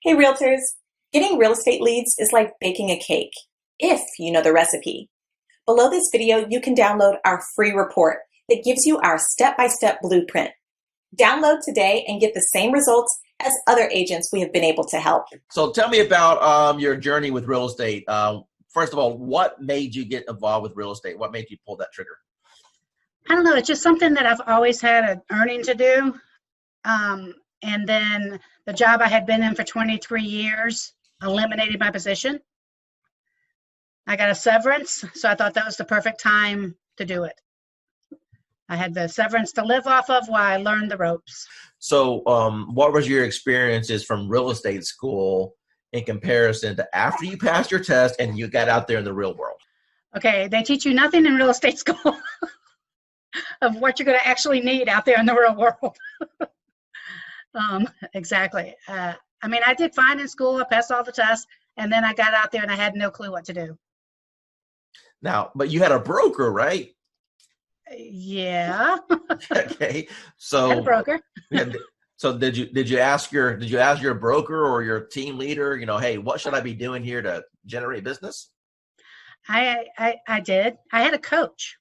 Hey realtors, getting real estate leads is like baking a cake, if you know the recipe. Below this video, you can download our free report that gives you our step-by-step blueprint. Download today and get the same results as other agents we have been able to help. So tell me about your journey with real estate. First of all, what made you get involved with real estate? What made you pull that trigger? I don't know. It's just something that I've always had an earning to do. And then the job I had been in for 23 years eliminated my position. I got a severance, so I thought that was the perfect time to do it. I had the severance to live off of while I learned the ropes. So what was your experiences from real estate school in comparison to after you passed your test and you got out there in the real world? Okay, they teach you nothing in real estate school of what you're going to actually need out there in the real world. Exactly. I mean, I did fine in school. I passed all the tests, and then I got out there and I had no clue what to do. Now, but you had a broker, right? Yeah. Okay. So Had a broker. So did you ask your broker or your team leader, hey, what should I be doing here to generate business? I did. I had a coach.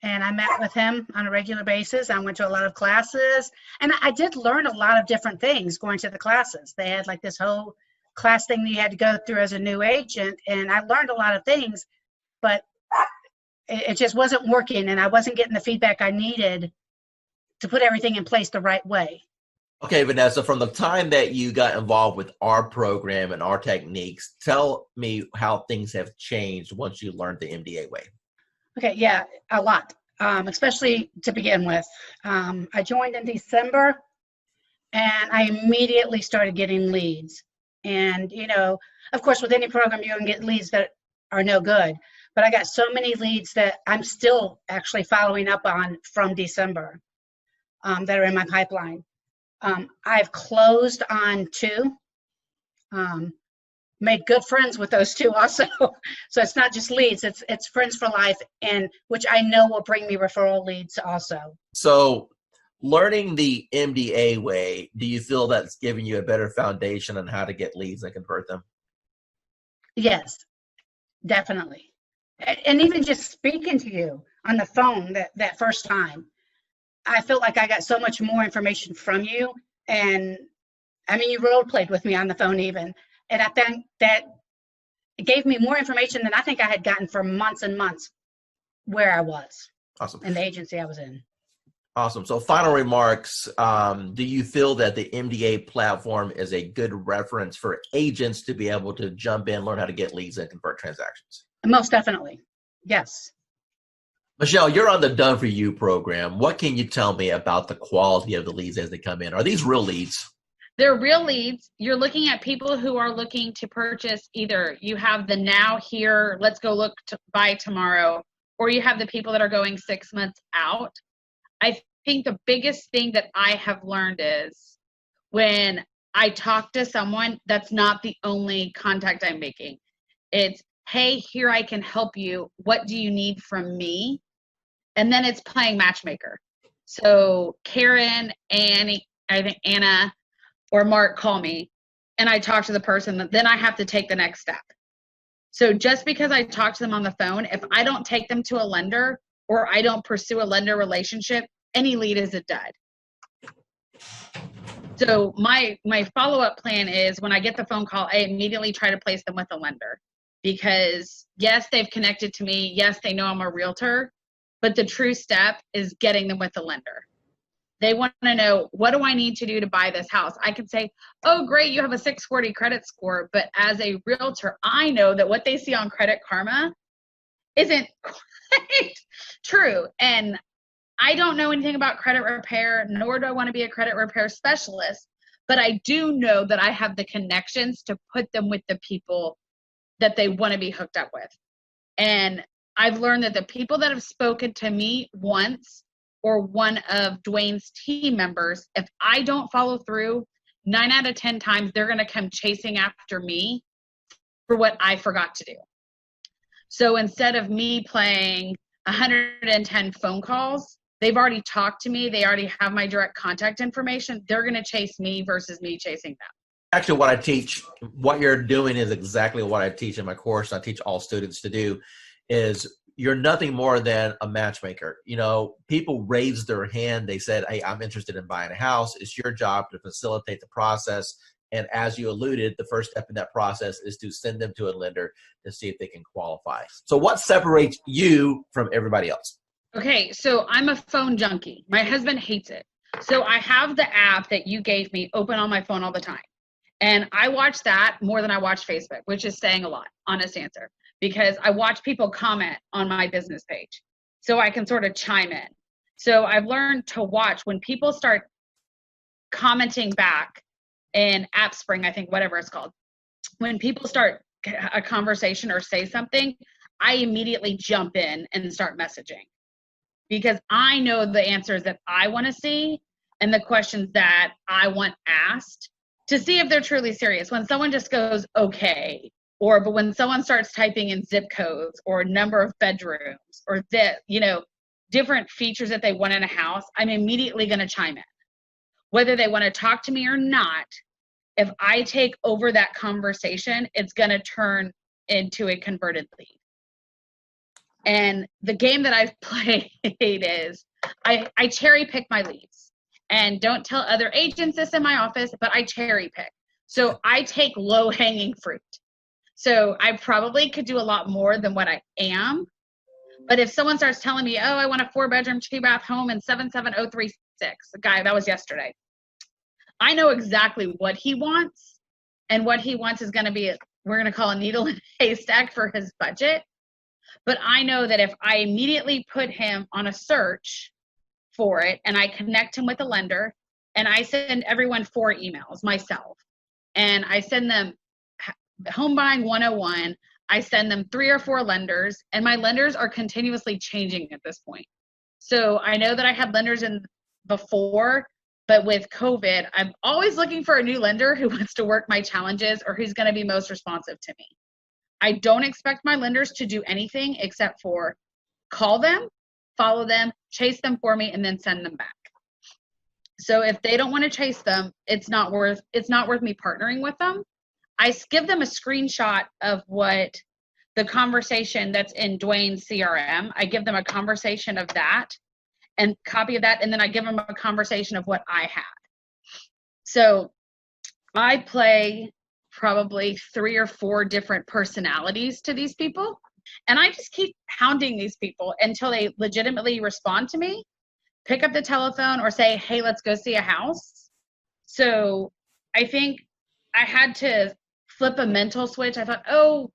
And I met with him on a regular basis. I went to a lot of classes, and I did learn a lot of different things going to the classes. They had like this whole class thing that you had to go through as a new agent, and I learned a lot of things, but it just wasn't working, and I wasn't getting the feedback I needed to put everything in place the right way. Okay, Vanessa, from the time that you got involved with our program and our techniques, tell me how things have changed once you learned the MDA way. Okay, yeah, a lot, especially to begin with. I joined in December, and I immediately started getting leads. And, of course, with any program, you're going to get leads that are no good. But I got so many leads that I'm still actually following up on from December that are in my pipeline. I've closed on 2. Made good friends with those 2 also. So it's not just leads, it's friends for life, and which I know will bring me referral leads also. So learning the MDA way, do you feel that's giving you a better foundation on how to get leads and convert them? Yes, definitely. And even just speaking to you on the phone that first time, I felt like I got so much more information from you. And I mean, you role played with me on the phone even. And I think that it gave me more information than I think I had gotten for months and months where I was. Awesome. In the agency I was in. Awesome. So final remarks, do you feel that the MDA platform is a good reference for agents to be able to jump in, learn how to get leads and convert transactions? Most definitely. Yes. Michelle, you're on the Done For You program. What can you tell me about the quality of the leads as they come in? Are these real leads? They're real leads. You're looking at people who are looking to purchase. Either you have the now, here, let's go look to buy tomorrow, or you have the people that are going 6 months out. I think the biggest thing that I have learned is when I talk to someone, that's not the only contact I'm making. It's, hey, here I can help you. What do you need from me? And then it's playing matchmaker. So Karen, Annie, I think Anna, or Mark call me and I talk to the person, then I have to take the next step. So just because I talk to them on the phone, if I don't take them to a lender or I don't pursue a lender relationship, any lead is a dud. So my follow-up plan is when I get the phone call, I immediately try to place them with a lender, because yes, they've connected to me. Yes, they know I'm a realtor, but the true step is getting them with a lender. They want to know, what do I need to do to buy this house? I can say, oh, great, you have a 640 credit score. But as a realtor, I know that what they see on Credit Karma isn't quite true. And I don't know anything about credit repair, nor do I want to be a credit repair specialist. But I do know that I have the connections to put them with the people that they want to be hooked up with. And I've learned that the people that have spoken to me once, or one of Dwayne's team members, if I don't follow through, 9 out of 10 times, they're going to come chasing after me for what I forgot to do. So instead of me playing 110 phone calls, they've already talked to me. They already have my direct contact information. They're going to chase me versus me chasing them. Actually, what I teach, what you're doing is exactly what I teach in my course. I teach all students to do is you're nothing more than a matchmaker. You know, people raised their hand. They said, hey, I'm interested in buying a house. It's your job to facilitate the process. And as you alluded, the first step in that process is to send them to a lender to see if they can qualify. So what separates you from everybody else? Okay, so I'm a phone junkie. My husband hates it. So I have the app that you gave me open on my phone all the time. And I watch that more than I watch Facebook, which is saying a lot, honest answer, because I watch people comment on my business page so I can sort of chime in. So I've learned to watch when people start commenting back in AppSpring, I think, whatever it's called. When people start a conversation or say something, I immediately jump in and start messaging because I know the answers that I want to see and the questions that I want asked to see if they're truly serious. When someone just goes, okay, but when someone starts typing in zip codes or number of bedrooms or different features that they want in a house, I'm immediately going to chime in. Whether they want to talk to me or not, if I take over that conversation, it's going to turn into a converted lead. And the game that I've played is I cherry pick my leads. And don't tell other agents this in my office, but I cherry pick. So I take low hanging fruit. So I probably could do a lot more than what I am. But if someone starts telling me, oh, I want a 4-bedroom, 2-bath home in 77036, the guy, that was yesterday. I know exactly what he wants. And what he wants is going to be, we're going to call a needle in a haystack for his budget. But I know that if I immediately put him on a search for it and I connect him with a lender and I send everyone 4 emails myself and I send them Home Buying 101, I send them 3 or 4 lenders and my lenders are continuously changing at this point. So I know that I had lenders in before, but with COVID, I'm always looking for a new lender who wants to work my challenges or who's going to be most responsive to me. I don't expect my lenders to do anything except for call them, follow them, chase them for me, and then send them back. So if they don't want to chase them, it's not worth me partnering with them. I give them a screenshot of what the conversation that's in Dwayne's CRM. I give them a conversation of that and copy of that, and then I give them a conversation of what I had. So I play probably 3 or 4 different personalities to these people. And I just keep hounding these people until they legitimately respond to me, pick up the telephone or say, hey, let's go see a house. So I think I had to flip a mental switch. I thought,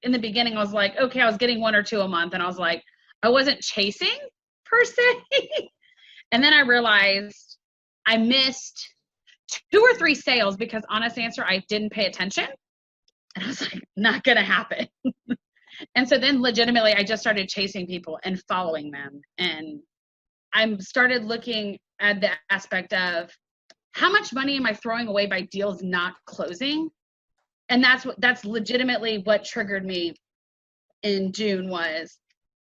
in the beginning, I was like, okay, I was getting 1 or 2 a month. And I was like, I wasn't chasing per se. And then I realized I missed 2 or 3 sales because honest answer, I didn't pay attention. And I was like, not going to happen. And so then legitimately, I just started chasing people and following them. And I started looking at the aspect of how much money am I throwing away by deals not closing? And that's legitimately what triggered me in June was,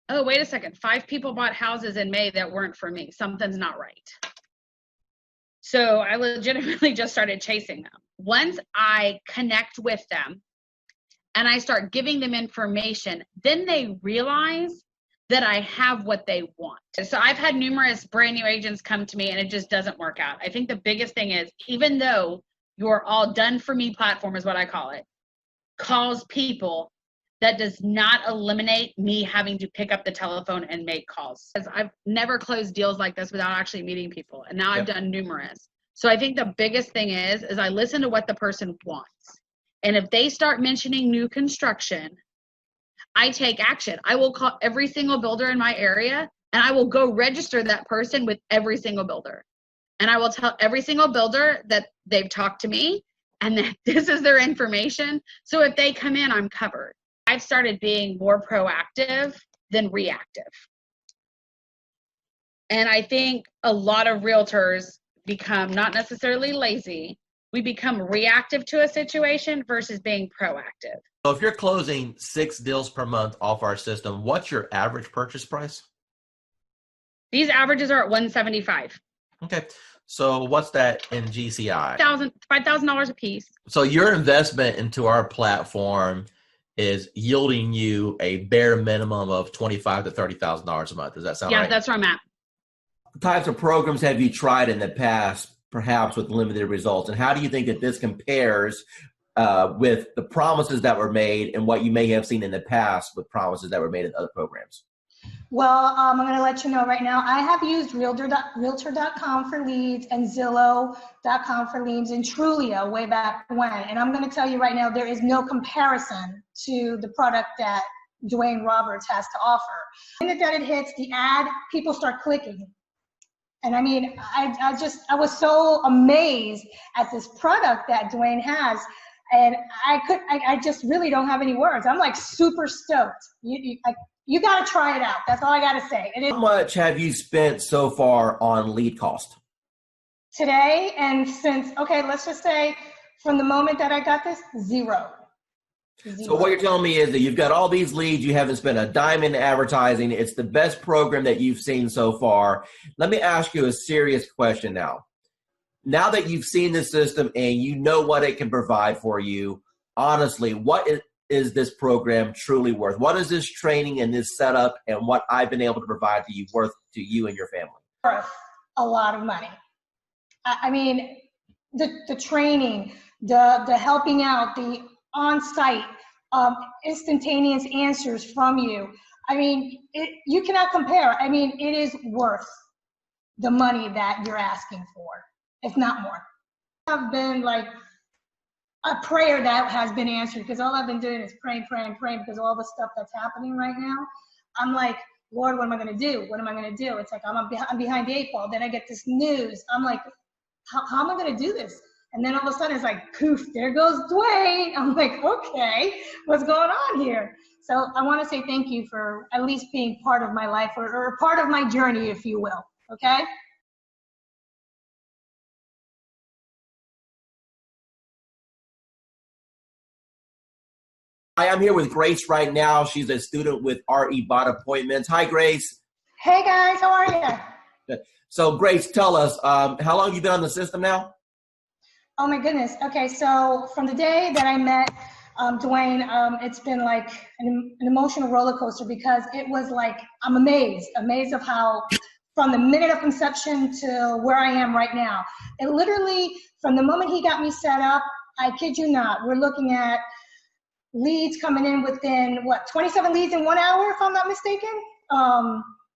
oh, wait a second. 5 people bought houses in May that weren't for me. Something's not right. So I legitimately just started chasing them. Once I connect with them and I start giving them information, then they realize that I have what they want. So I've had numerous brand new agents come to me and it just doesn't work out. I think the biggest thing is, even though your all done for me platform is what I call it, calls people, that does not eliminate me having to pick up the telephone and make calls. Because I've never closed deals like this without actually meeting people. And now I've done numerous. So I think the biggest thing is I listen to what the person wants. And if they start mentioning new construction, I take action. I will call every single builder in my area and I will go register that person with every single builder. And I will tell every single builder that they've talked to me and that this is their information. So if they come in, I'm covered. I've started being more proactive than reactive. And I think a lot of realtors become not necessarily lazy. We become reactive to a situation versus being proactive. So if you're closing 6 deals per month off our system, what's your average purchase price? These averages are at 175. Okay. So what's that in GCI? $5,000 a piece. So your investment into our platform is yielding you a bare minimum of $25,000 to $30,000 a month. Does that sound right? Yeah, that's where I'm at. What types of programs have you tried in the past, perhaps with limited results? And how do you think that this compares with the promises that were made and what you may have seen in the past with promises that were made in other programs? Well, I'm going to let you know right now, I have used Realtor.com for leads and Zillow.com for leads and Trulia way back when. And I'm going to tell you right now, there is no comparison to the product that Dwayne Roberts has to offer. The minute that it hits the ad, people start clicking. And I mean, I was so amazed at this product that Dwayne has. And I just really don't have any words. I'm like super stoked. You got to try it out. That's all I got to say. How much have you spent so far on lead cost? Today and since, okay, let's just say from the moment that I got this, zero. So what you're telling me is that you've got all these leads, you haven't spent a dime in advertising. It's the best program that you've seen so far. Let me ask you a serious question now. Now that you've seen the system and you know what it can provide for you, honestly, what is this program truly worth? What is this training and this setup and what I've been able to provide to you worth to you and your family? Worth a lot of money. I mean, the training, the helping out, the on-site instantaneous answers from you. I mean, you cannot compare. I mean, it is worth the money that you're asking for, if not more. I've been like a prayer that has been answered because all I've been doing is praying because of all the stuff that's happening right now. I'm like, Lord, what am I going to do? What am I going to do? It's like I'm behind the eight ball. Then I get this news. I'm like, how am I going to do this? And then all of a sudden it's like, poof, there goes Dwayne. I'm like, okay, what's going on here? So I want to say thank you for at least being part of my life or part of my journey, if you will. Okay. Hi, I'm here with Grace right now. She's a student with RE Bot Appointments. Hi, Grace. Hey guys, how are you? So Grace, tell us, how long have you been on the system now? Oh my goodness. Okay, so from the day that I met Dwayne, it's been like an emotional roller coaster because it was like, I'm amazed of how from the minute of conception to where I am right now. It literally, from the moment he got me set up, I kid you not, we're looking at leads coming in within, 27 leads in 1 hour, if I'm not mistaken?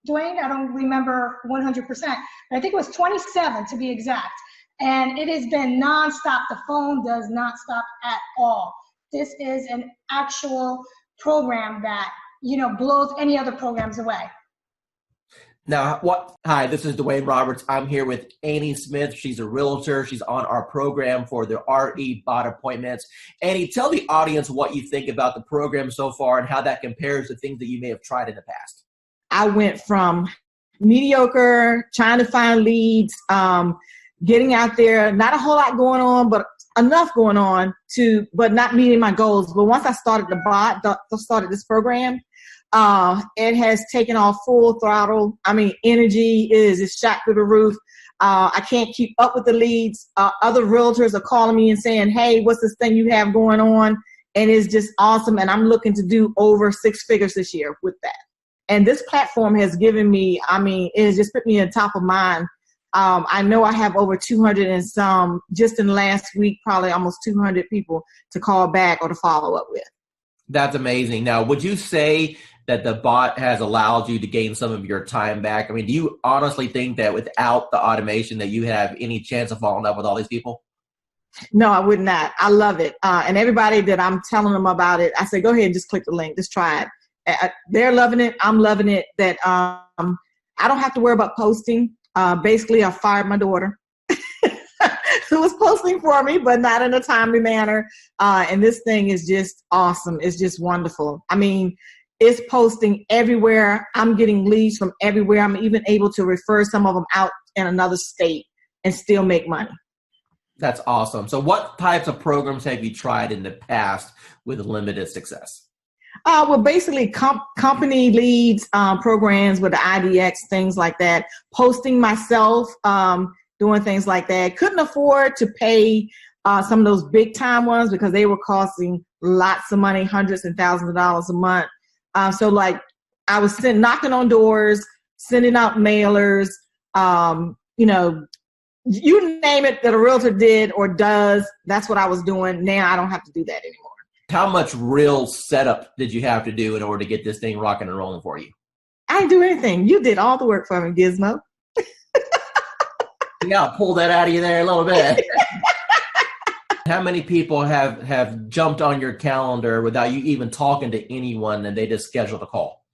Dwayne, I don't remember 100%, but I think it was 27 to be exact. And it has been nonstop. The phone does not stop at all. This is an actual program that, blows any other programs away. Now, hi, this is Dwayne Roberts. I'm here with Annie Smith. She's a realtor. She's on our program for the RE Bot Appointments. Annie, tell the audience what you think about the program so far and how that compares to things that you may have tried in the past. I went from mediocre, trying to find leads, getting out there, not a whole lot going on, but enough going on but not meeting my goals. But once I started started this program, it has taken off full throttle. I mean, energy is shot through the roof. I can't keep up with the leads. Other realtors are calling me and saying, hey, what's this thing you have going on? And it's just awesome. And I'm looking to do over 6 figures this year with that. And this platform has given me, it has just put me on top of mind. I know I have over 200 and some, just in the last week, probably almost 200 people to call back or to follow up with. That's amazing. Now, would you say that the bot has allowed you to gain some of your time back? I mean, do you honestly think that without the automation that you have any chance of following up with all these people? No, I would not. I love it. And everybody that I'm telling them about it, I say, go ahead and just click the link. Just try it. They're loving it. I'm loving it that I don't have to worry about posting. Basically, I fired my daughter who was posting for me, but not in a timely manner. And this thing is just awesome. It's just wonderful. I mean, it's posting everywhere. I'm getting leads from everywhere. I'm even able to refer some of them out in another state and still make money. That's awesome. So what types of programs have you tried in the past with limited success? Well, basically company leads, programs with the IDX, things like that, posting myself, doing things like that. Couldn't afford to pay some of those big time ones because they were costing lots of money, hundreds and thousands of dollars a month. So like I was knocking on doors, sending out mailers, you know, you name it that a realtor did or does, that's what I was doing. Now I don't have to do that anymore. How much real setup did you have to do in order to get this thing rocking and rolling for you? I didn't do anything. You did all the work for me, Gizmo. Yeah, I'll pull that out of you there a little bit. How many people have jumped on your calendar without you even talking to anyone and they just scheduled a call?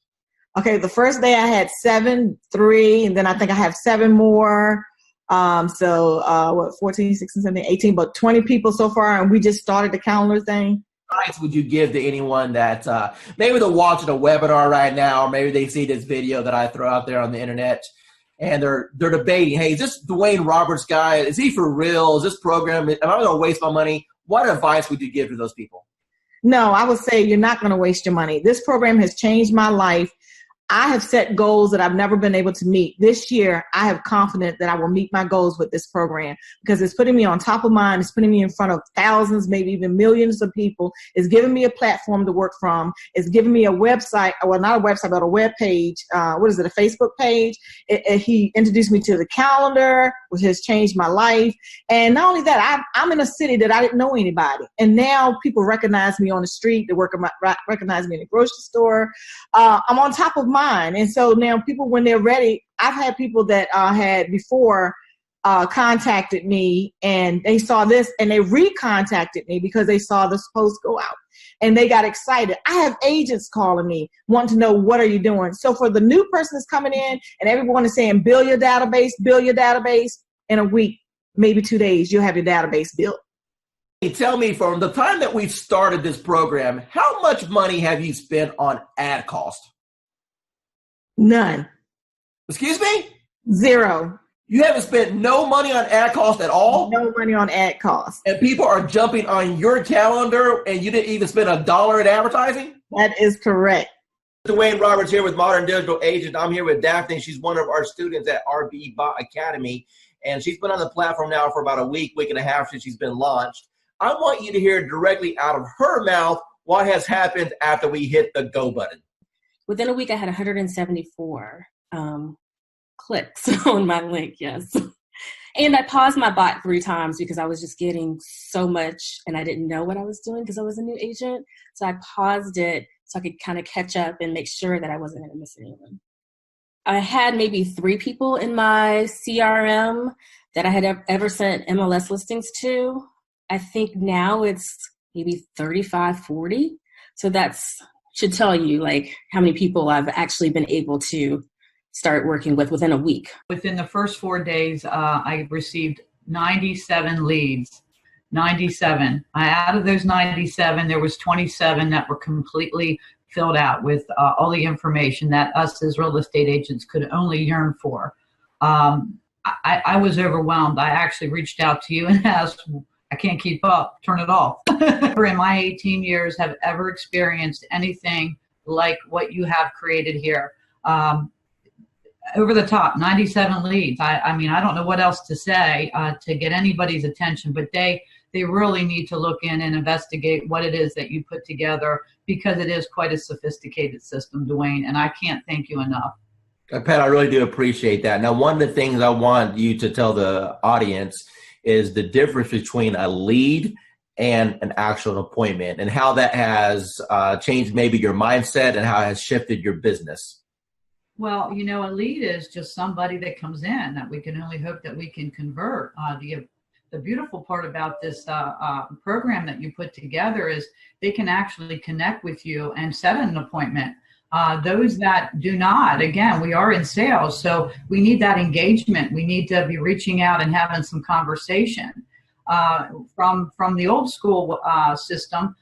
Okay, the first day I had 7, 3, and then I think I have 7 more. So 14, 16, 17, 18, but 20 people so far, and we just started the calendar thing. What advice would you give to anyone that maybe they're watching a webinar right now, or maybe they see this video that I throw out there on the internet, and they're debating, hey, is this Dwayne Roberts guy, is he for real? Is this program, am I going to waste my money? What advice would you give to those people? No, I would say you're not going to waste your money. This program has changed my life. I have set goals that I've never been able to meet. This year, I have confidence that I will meet my goals with this program because it's putting me on top of mind. It's putting me in front of thousands, maybe even millions of people. It's giving me a platform to work from. It's giving me a website, well, not a website, but a web page. What is it, a Facebook page? He introduced me to the calendar, which has changed my life. And not only that, I'm in a city that I didn't know anybody. And now people recognize me on the street. They recognize me in the grocery store. I'm on top of mind. And so now people, when they're ready, I've had people that had before contacted me and they saw this and they recontacted me because they saw this post go out and they got excited. I have agents calling me wanting to know, what are you doing? So for the new person that's coming in and everyone is saying, build your database, in a week, maybe 2 days, you'll have your database built. Tell me, from the time that we've started this program, how much money have you spent on ad cost? None. Excuse me? 0. You haven't spent no money on ad cost at all? No money on ad cost. And people are jumping on your calendar and you didn't even spend $1 in advertising? That is correct. Dwayne Roberts here with Modern Digital Agent. I'm here with Daphne. She's one of our students at RB Bot Academy. And she's been on the platform now for about a week and a half since she's been launched. I want you to hear directly out of her mouth what has happened after we hit the go button. Within a week, I had 174 clicks on my link, yes. And I paused my bot 3 times because I was just getting so much and I didn't know what I was doing because I was a new agent. So I paused it so I could kind of catch up and make sure that I wasn't going to miss anyone. I had maybe 3 people in my CRM that I had ever sent MLS listings to. I think now it's maybe 35, 40. So that's should tell you like how many people I've actually been able to start working with within a week. Within the first 4 days, I received 97 leads. 97. Out of those 97, there was 27 that were completely filled out with all the information that us as real estate agents could only yearn for. I was overwhelmed. I actually reached out to you and asked, I can't keep up, turn it off. In my 18 years have ever experienced anything like what you have created here. Over the top, 97 leads. I mean, I don't know what else to say to get anybody's attention, but they really need to look in and investigate what it is that you put together because it is quite a sophisticated system, Dwayne, and I can't thank you enough. Pat, I really do appreciate that. Now, one of the things I want you to tell the audience is the difference between a lead and an actual appointment and how that has changed maybe your mindset and how it has shifted your business. Well, you know, a lead is just somebody that comes in that we can only hope that we can convert. The beautiful part about this program that you put together is they can actually connect with you and set an appointment. Those that do not, again, we are in sales, so we need that engagement. We need to be reaching out and having some conversation. From the old school system,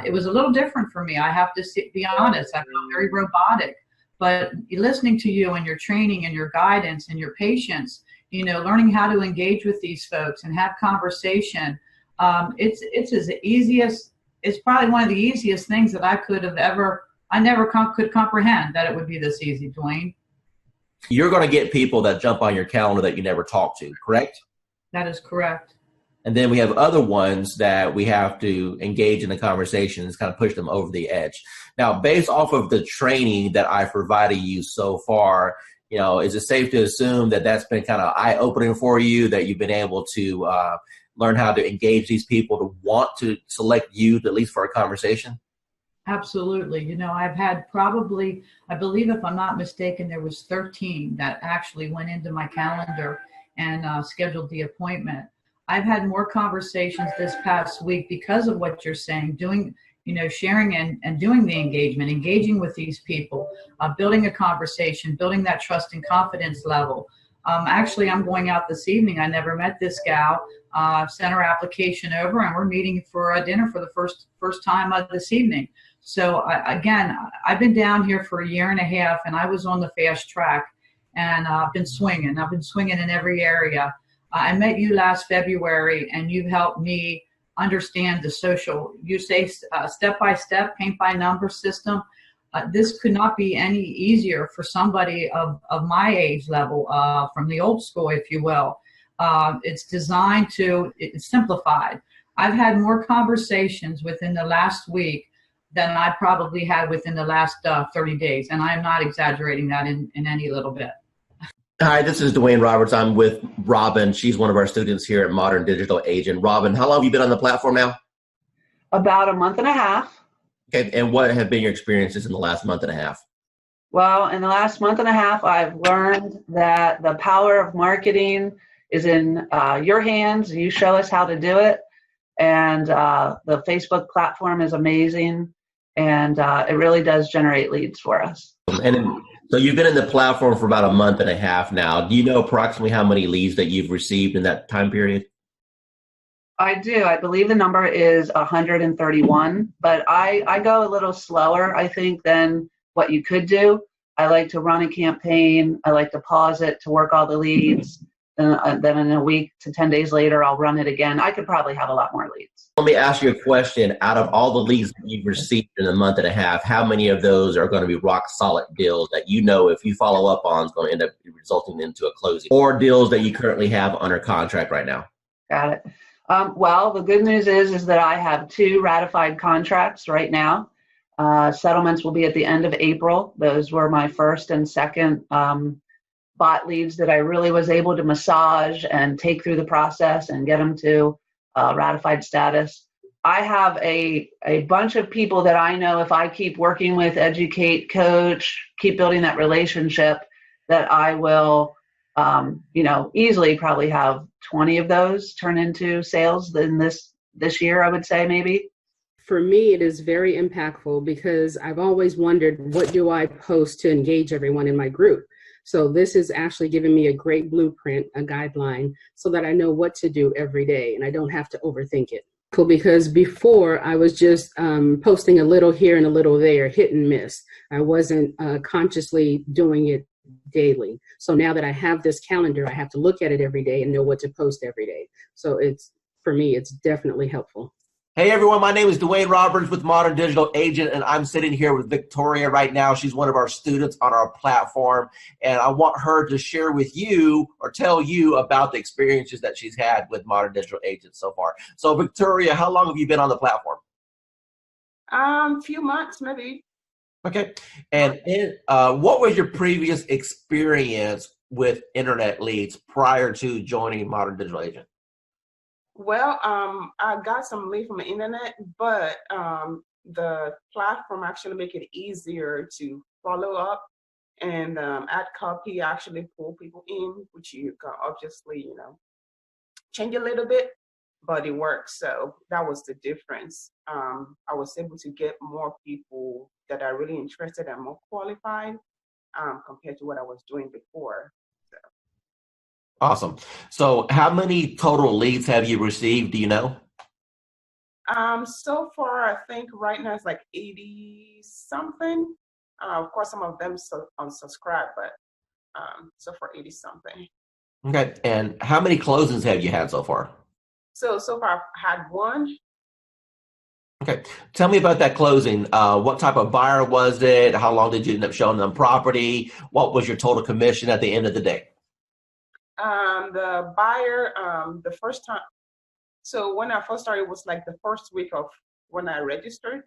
it was a little different for me. I have to be honest. I felt very robotic. But listening to you and your training and your guidance and your patience, you know, learning how to engage with these folks and have conversation, it's as easiest it's probably one of the easiest things that I never could comprehend that it would be this easy, Dwayne. You're going to get people that jump on your calendar that you never talk to, correct? That is correct. And then we have other ones that we have to engage in the conversations, kind of push them over the edge. Now, based off of the training that I've provided you so far, is it safe to assume that that's been kind of eye-opening for you, that you've been able to learn how to engage these people to want to select you, at least for a conversation? Absolutely. I've had probably, I believe if I'm not mistaken, there was 13 that actually went into my calendar and scheduled the appointment. I've had more conversations this past week because of what you're saying, sharing and doing the engaging with these people, building a conversation, building that trust and confidence level. Actually, I'm going out this evening. I never met this gal. Sent her application over, and we're meeting for a dinner for the first time this evening. So I've been down here for a year and a half, and I was on the fast track, and I've been swinging. I've been swinging in every area. I met you last February, and you've helped me understand the social, you say step-by-step, paint-by-number system. This could not be any easier for somebody of my age level, from the old school, if you will. It's designed it's simplified. I've had more conversations within the last week than I probably had within the last 30 days. And I'm not exaggerating that in any little bit. Hi, this is Dwayne Roberts. I'm with Robin. She's one of our students here at Modern Digital Agent. Robin, how long have you been on the platform now? About a month and a half. Okay, and what have been your experiences in the last month and a half? Well, in the last month and a half, I've learned that the power of marketing is in your hands. You show us how to do it. And the Facebook platform is amazing. And it really does generate leads for us. So you've been in the platform for about a month and a half now. Do you know approximately how many leads that you've received in that time period? I do. I believe the number is 131, but I go a little slower, I think, than what you could do. I like to run a campaign. I like to pause it to work all the leads. Then in a week to 10 days later, I'll run it again. I could probably have a lot more leads. Let me ask you a question. Out of all the leads that you've received in a month and a half, how many of those are going to be rock solid deals that if you follow up on is going to end up resulting into a closing, or deals that you currently have under contract right now? Got it. Well, the good news is that I have 2 ratified contracts right now. Settlements will be at the end of April. Those were my first and second bot leads that I really was able to massage and take through the process and get them to ratified status. I have a bunch of people that I know if I keep working with, educate, coach, keep building that relationship, that I will easily probably have 20 of those turn into sales in this year, I would say, maybe. For me, it is very impactful because I've always wondered, what do I post to engage everyone in my group? So this is actually giving me a great blueprint, a guideline, so that I know what to do every day and I don't have to overthink it. Because before I was just posting a little here and a little there, hit and miss. I wasn't consciously doing it daily. So now that I have this calendar, I have to look at it every day and know what to post every day. So for me, it's definitely helpful. Hey everyone, my name is Dwayne Roberts with Modern Digital Agent, and I'm sitting here with Victoria right now. She's one of our students on our platform, and I want her to share with you or tell you about the experiences that she's had with Modern Digital Agent so far. So Victoria, how long have you been on the platform? Few months, maybe. Okay, and what was your previous experience with internet leads prior to joining Modern Digital Agent? Well, I got some lead from the internet, but the platform actually make it easier to follow up and add copy, actually pull people in, which you can obviously, change a little bit, but it works. So that was the difference. I was able to get more people that are really interested and more qualified compared to what I was doing before. Awesome. So how many total leads have you received? Do you know? So far, I think right now it's like 80 something. Of course, some of them unsubscribe, but so far 80 something. Okay. And how many closings have you had so far? So far I've had one. Okay. Tell me about that closing. What type of buyer was it? How long did you end up showing them property? What was your total commission at the end of the day? The buyer, the first time, so when I first started, it was like the first week of when I registered.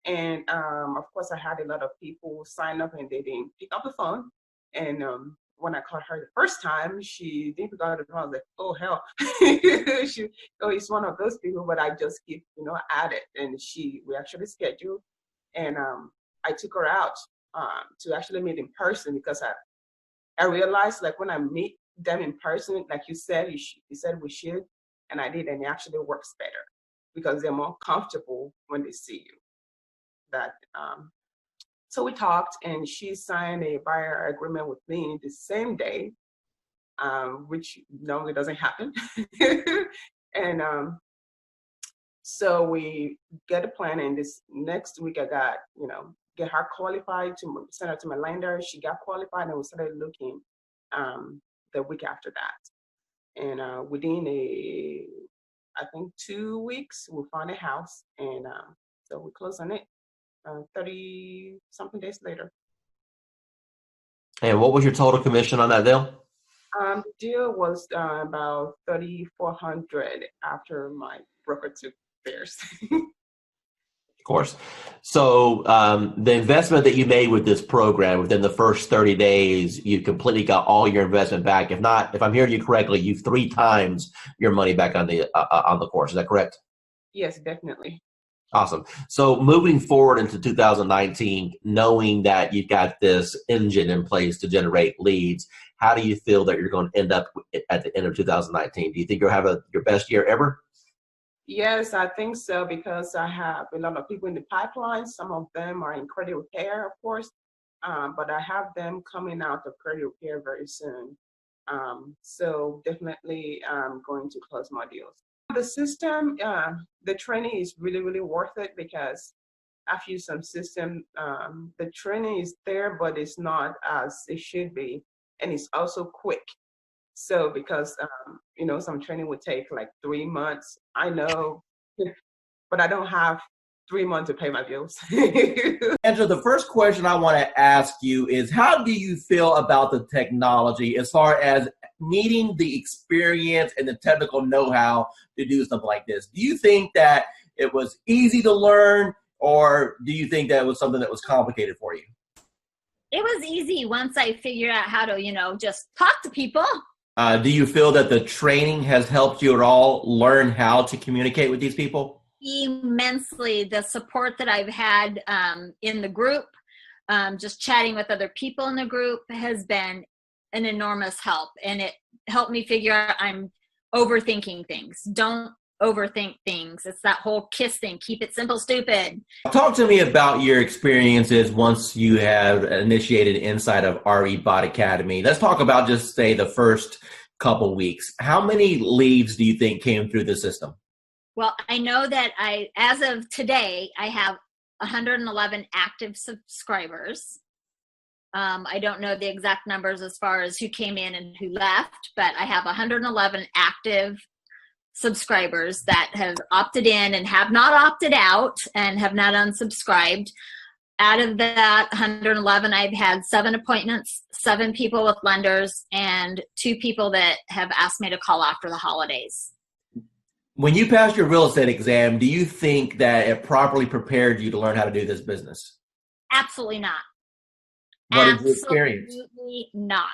And of course, I had a lot of people sign up and they didn't pick up the phone. And when I called her the first time, she didn't pick up the phone. I was like, oh, hell. It's one of those people, but I just keep, at it. And we actually scheduled. And I took her out to actually meet in person because I realized, like, when I meet them in person, like you said, you said we should, and I did, and it actually works better because they're more comfortable when they see you. So we talked, and she signed a buyer agreement with me the same day, which normally doesn't happen. And so we get a plan, and this next week I got, get her qualified to send her to my lender. She got qualified, and we started looking the week after that. And within I think 2 weeks, we found a house, and so we closed on it 30 something days later. And what was your total commission on that deal? The deal was about $3,400 after my broker took theirs. Of course. So the investment that you made with this program within the first 30 days, you completely got all your investment back. If I'm hearing you correctly, you've 3 times your money back on the course. Is that correct? Yes, definitely. Awesome. So moving forward into 2019, knowing that you've got this engine in place to generate leads, how do you feel that you're going to end up at the end of 2019? Do you think you'll have your best year ever? Yes, I think so, because I have a lot of people in the pipeline. Some of them are in credit repair, of course, but I have them coming out of credit repair very soon. So definitely I'm going to close more deals. The system, the training is really, really worth it because I've used some system. The training is there, but it's not as it should be. And it's also quick. So because, some training would take like 3 months, I know, but I don't have 3 months to pay my bills. Angela, the first question I want to ask you is, how do you feel about the technology as far as needing the experience and the technical know-how to do something like this? Do you think that it was easy to learn, or do you think that it was something that was complicated for you? It was easy once I figured out how to, just talk to people. Do you feel that the training has helped you at all learn how to communicate with these people? Immensely. The support that I've had in the group, just chatting with other people in the group, has been an enormous help. And it helped me figure out I'm overthinking things. Don't overthink things. It's that whole KISS thing. Keep it simple, stupid. Talk to me about your experiences once you have initiated inside of RE Bot Academy. Let's talk about just say the first couple weeks. How many leads do you think came through the system? Well, I know that as of today, I have 111 active subscribers. I don't know the exact numbers as far as who came in and who left, but I have 111 active subscribers that have opted in and have not opted out and have not unsubscribed. Out of that 111, I've had 7 appointments, 7 people with lenders, and 2 people that have asked me to call after the holidays. When you passed your real estate exam, do you think that it properly prepared you to learn how to do this business? Absolutely not. What is your experience? Absolutely not.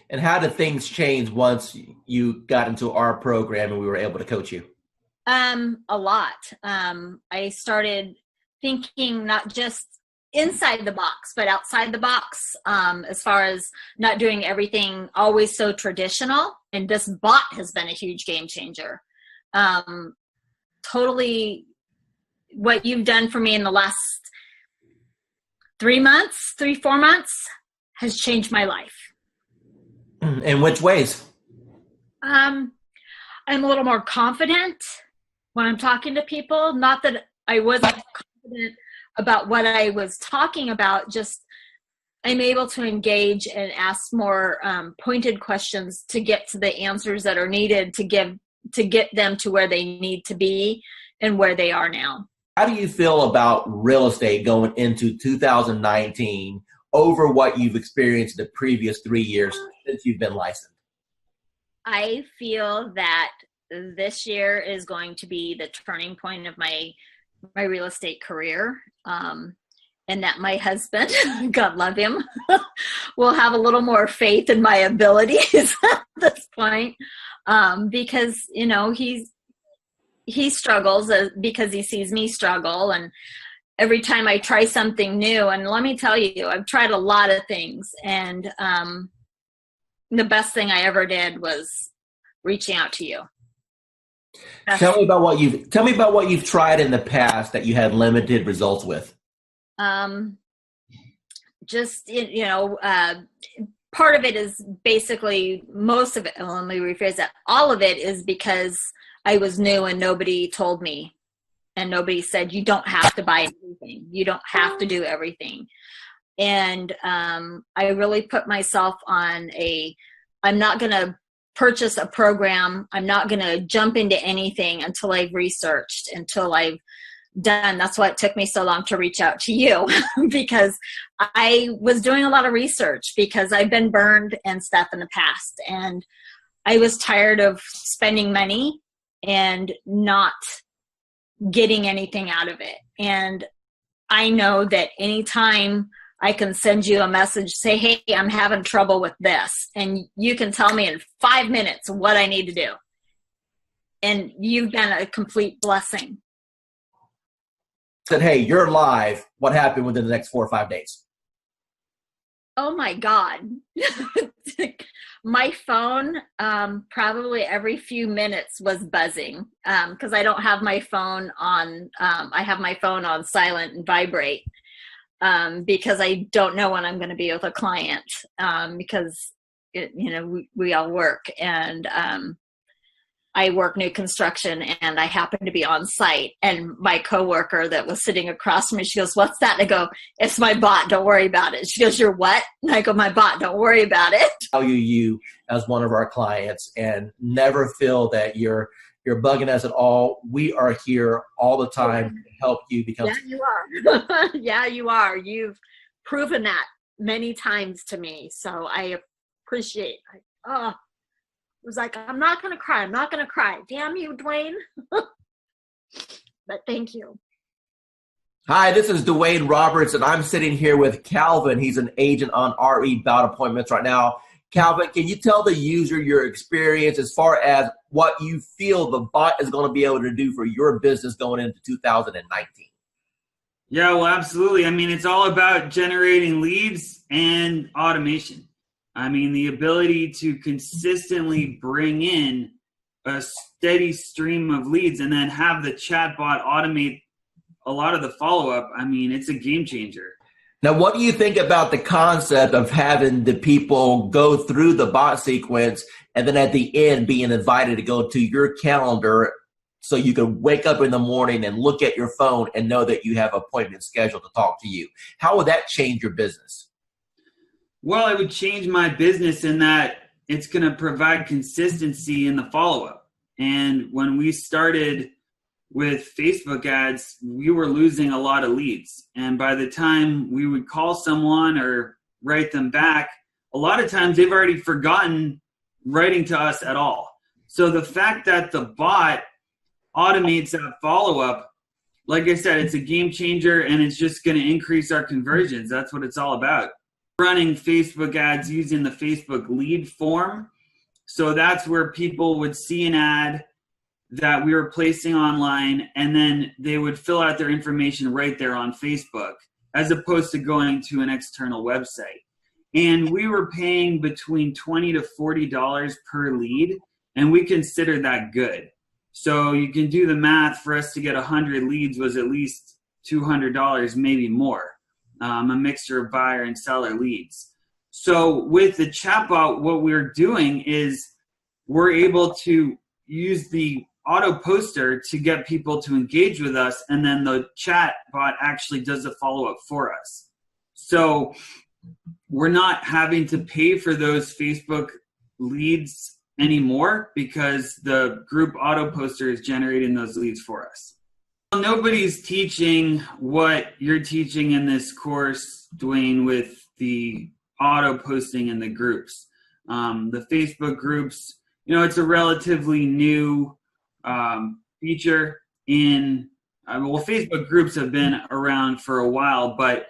And how did things change once you got into our program and we were able to coach you? A lot. I started thinking not just inside the box, but outside the box, as far as not doing everything always so traditional. And this bot has been a huge game changer. Totally what you've done for me in the last 4 months has changed my life. In which ways? I'm a little more confident when I'm talking to people. Not that I wasn't confident about what I was talking about, just I'm able to engage and ask more pointed questions to get to the answers that are needed to get them to where they need to be. and where they are now. How do you feel about real estate going into 2019 over what you've experienced the previous 3 years since you've been licensed? I feel that this year is going to be the turning point of my real estate career. And that my husband, God love him, will have a little more faith in my abilities at this point. Because, you know, he struggles because he sees me struggle. And every time I try something new, and let me tell you, I've tried a lot of things. And the best thing I ever did was reaching out to you. Tell me about what you've tried in the past that you had limited results with. Just, you know, part of it is basically, most of it, let me rephrase that, all of it is because I was new and nobody told me, and nobody said, you don't have to buy everything. You don't have to do everything. And I really put myself on I'm not going to purchase a program. I'm not going to jump into anything until I've researched, until I've done. That's why it took me so long to reach out to you, because I was doing a lot of research, because I've been burned and stuff in the past, and I was tired of spending money and not getting anything out of it. And I know that anytime I can send you a message, say, hey, I'm having trouble with this, and you can tell me in 5 minutes what I need to do. And you've been a complete blessing. Said, hey, you're live. What happened within the next 4 or 5 days? Oh my God. My phone, probably every few minutes was buzzing, because I don't have my phone on, I have my phone on silent and vibrate, because I don't know when I'm going to be with a client, because, we all work, and I work new construction, and I happen to be on site, and my coworker that was sitting across from me, she goes, what's that? And I go, it's my bot. Don't worry about it. She goes, you're what? And I go, my bot. Don't worry about it. Value you as one of our clients, and never feel that you're bugging us at all. We are here all the time to help you become. Yeah, you are. Yeah, you are. You've proven that many times to me. So I appreciate it. It was like, I'm not going to cry. I'm not going to cry. Damn you, Dwayne. But thank you. Hi, this is Dwayne Roberts, and I'm sitting here with Calvin. He's an agent on RE Bout Appointments right now. Calvin, can you tell the user your experience as far as what you feel the bot is going to be able to do for your business going into 2019? Yeah, well, absolutely. I mean, it's all about generating leads and automation. I mean, the ability to consistently bring in a steady stream of leads and then have the chatbot automate a lot of the follow-up. I mean, it's a game changer. Now, what do you think about the concept of having the people go through the bot sequence and then at the end being invited to go to your calendar so you can wake up in the morning and look at your phone and know that you have appointments scheduled to talk to you? How would that change your business? Well, it would change my business in that it's going to provide consistency in the follow-up. And when we started with Facebook ads, we were losing a lot of leads. And by the time we would call someone or write them back, a lot of times they've already forgotten writing to us at all. So the fact that the bot automates that follow-up, like I said, it's a game changer, and it's just going to increase our conversions. That's what it's all about. Running Facebook ads using the Facebook lead form. So that's where people would see an ad that we were placing online, and then they would fill out their information right there on Facebook, as opposed to going to an external website. And we were paying between $20 to $40 per lead, and we considered that good. So you can do the math. For us to get 100 leads was at least $200, maybe more. A mixture of buyer and seller leads. So with the chatbot, what we're doing is we're able to use the auto poster to get people to engage with us, and then the chatbot actually does the follow-up for us. So we're not having to pay for those Facebook leads anymore, because the group auto poster is generating those leads for us. Well, nobody's teaching what you're teaching in this course, Dwayne, with the auto posting in the groups. The Facebook groups, it's a relatively new feature in, well, Facebook groups have been around for a while, but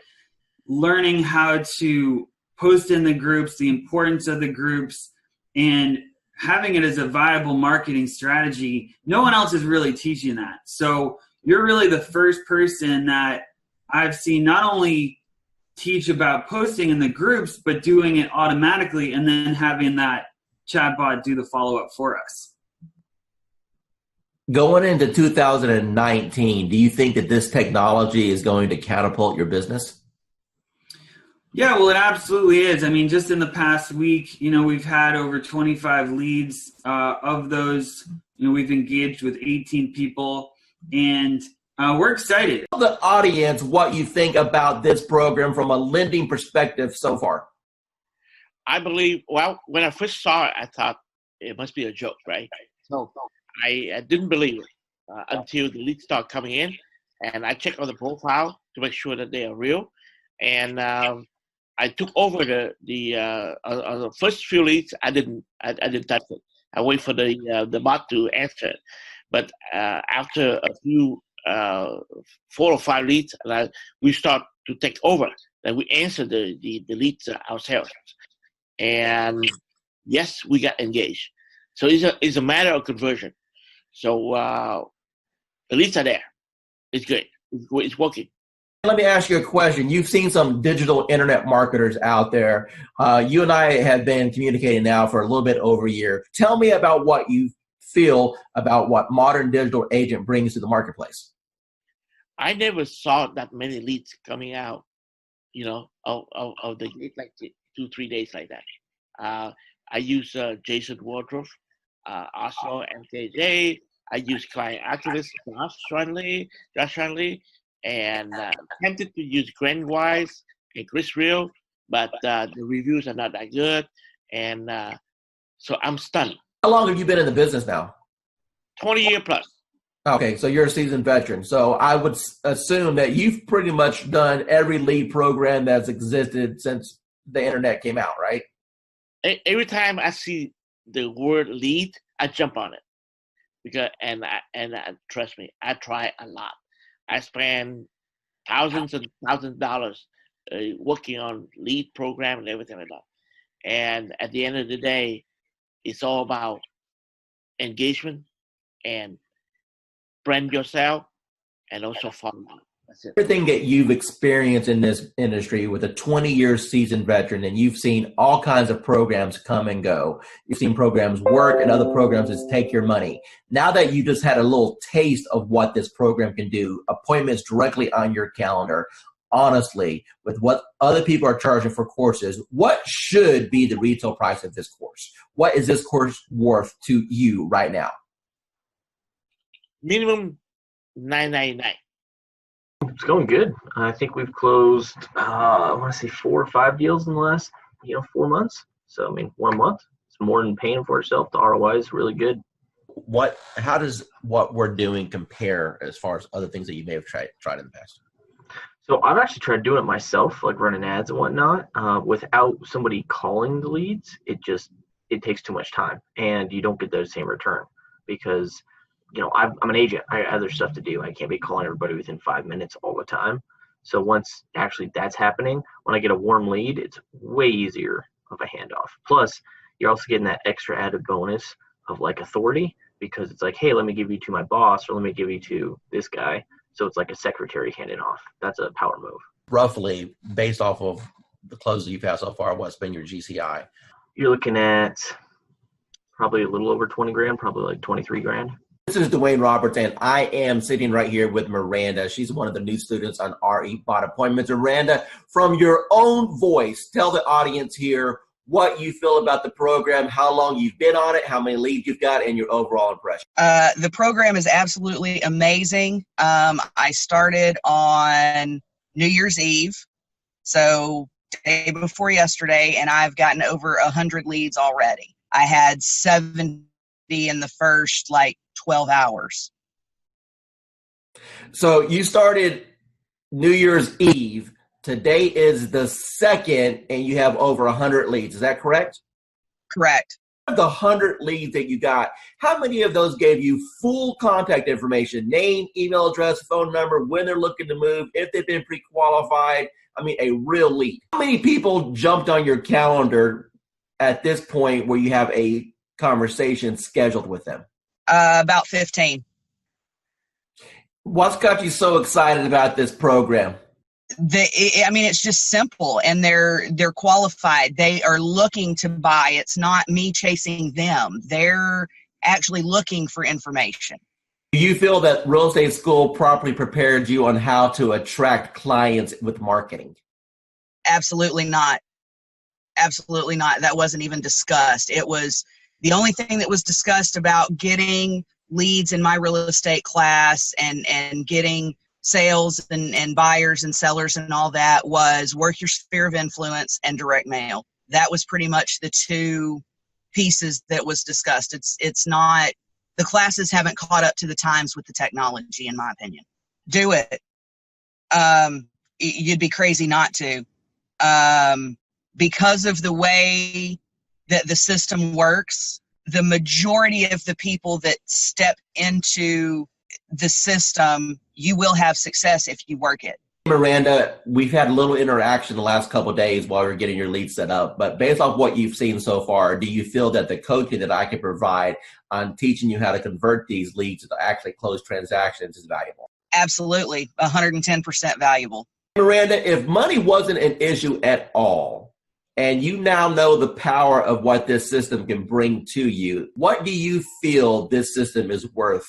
learning how to post in the groups, the importance of the groups, and having it as a viable marketing strategy, no one else is really teaching that. So you're really the first person that I've seen not only teach about posting in the groups, but doing it automatically and then having that chatbot do the follow-up for us. Going into 2019, do you think that this technology is going to catapult your business? Yeah, well, it absolutely is. I mean, just in the past week, we've had over 25 leads. Of those, we've engaged with 18 people, and we're excited. Tell the audience what you think about this program from a lending perspective so far. I believe, well, when I first saw it, I thought it must be a joke, right? So I didn't believe it until the leads start coming in, and I checked on the profile to make sure that they are real. And I took over the first few leads. I didn't touch it. I wait for the bot to answer it. But after a few 4 or 5 leads, we start to take over. Then we answer the leads ourselves. And yes, we got engaged. So it's a matter of conversion. So the leads are there. It's good. It's working. Let me ask you a question. You've seen some digital internet marketers out there. You and I have been communicating now for a little bit over a year. Tell me about what you feel about what Modern Digital Agent brings to the marketplace. I never saw that many leads coming out, of the gate, like 2-3 days like that. I use Jason Wardrobe, also MKJ. I use client activist Josh Shanley, and tempted to use Grant Wise and Chris Real, but the reviews are not that good, and so I'm stunned. How long have you been in the business now? 20 years plus. Okay, so you're a seasoned veteran. So I would assume that you've pretty much done every lead program that's existed since the internet came out, right? Every time I see the word lead, I jump on it, because and trust me, I try a lot. I spend thousands and thousands of dollars working on lead program and everything like that. And at the end of the day, it's all about engagement and brand yourself and also follow up. That's it. Everything that you've experienced in this industry with a 20-year seasoned veteran, and you've seen all kinds of programs come and go. You've seen programs work and other programs just take your money. Now that you just had a little taste of what this program can do, appointments directly on your calendar, honestly, with what other people are charging for courses, what should be the retail price of this course? What is this course worth to you right now? Minimum $9.99. It's going good. I think we've closed, I want to say 4 or 5 deals in the last, 4 months. So, 1 month, it's more than paying for itself. The ROI is really good. How does what we're doing compare as far as other things that you may have tried in the past? So I've actually tried doing it myself, like running ads and whatnot, without somebody calling the leads. It takes too much time, and you don't get the same return because I'm an agent. I have other stuff to do. I can't be calling everybody within 5 minutes all the time. So once actually that's happening, when I get a warm lead, it's way easier of a handoff. Plus, you're also getting that extra added bonus of like authority, because it's like, hey, let me give you to my boss, or let me give you to this guy. So it's like a secretary handing off. That's a power move. Roughly, based off of the closes you've had so far, what's been your GCI? You're looking at probably a little over 20 grand, probably like 23 grand. This is Dwayne Roberts, and I am sitting right here with Miranda. She's one of the new students on RE Bot Appointments. Miranda, from your own voice, tell the audience here what you feel about the program, how long you've been on it, how many leads you've got, and your overall impression. The program is absolutely amazing. I started on New Year's Eve, so day before yesterday, and I've gotten over 100 leads already. I had 70 in the first 12 hours. So you started New Year's Eve. Today is the 2nd, and you have over 100 leads. Is that correct? Correct. Of the 100 leads that you got, how many of those gave you full contact information, name, email address, phone number, when they're looking to move, if they've been pre-qualified? I mean, a real lead. How many people jumped on your calendar at this point where you have a conversation scheduled with them? About 15. What's got you so excited about this program? I mean, it's just simple, and they're qualified. They are looking to buy. It's not me chasing them. They're actually looking for information. Do you feel that real estate school properly prepared you on how to attract clients with marketing? Absolutely not. Absolutely not. That wasn't even discussed. It was the only thing that was discussed about getting leads in my real estate class and getting sales and buyers and sellers and all that was work your sphere of influence and direct mail. That was pretty much the two pieces that was discussed. It's not, the classes haven't caught up to the times with the technology, in my opinion. Do it. You'd be crazy not to. Because of the way that the system works, the majority of the people that step into the system, you will have success if you work it. Miranda, we've had a little interaction the last couple of days while we're getting your lead set up, but based off what you've seen so far, do you feel that the coaching that I can provide on teaching you how to convert these leads to actually close transactions is valuable? Absolutely, 110% valuable. Miranda, if money wasn't an issue at all, and you now know the power of what this system can bring to you, what do you feel this system is worth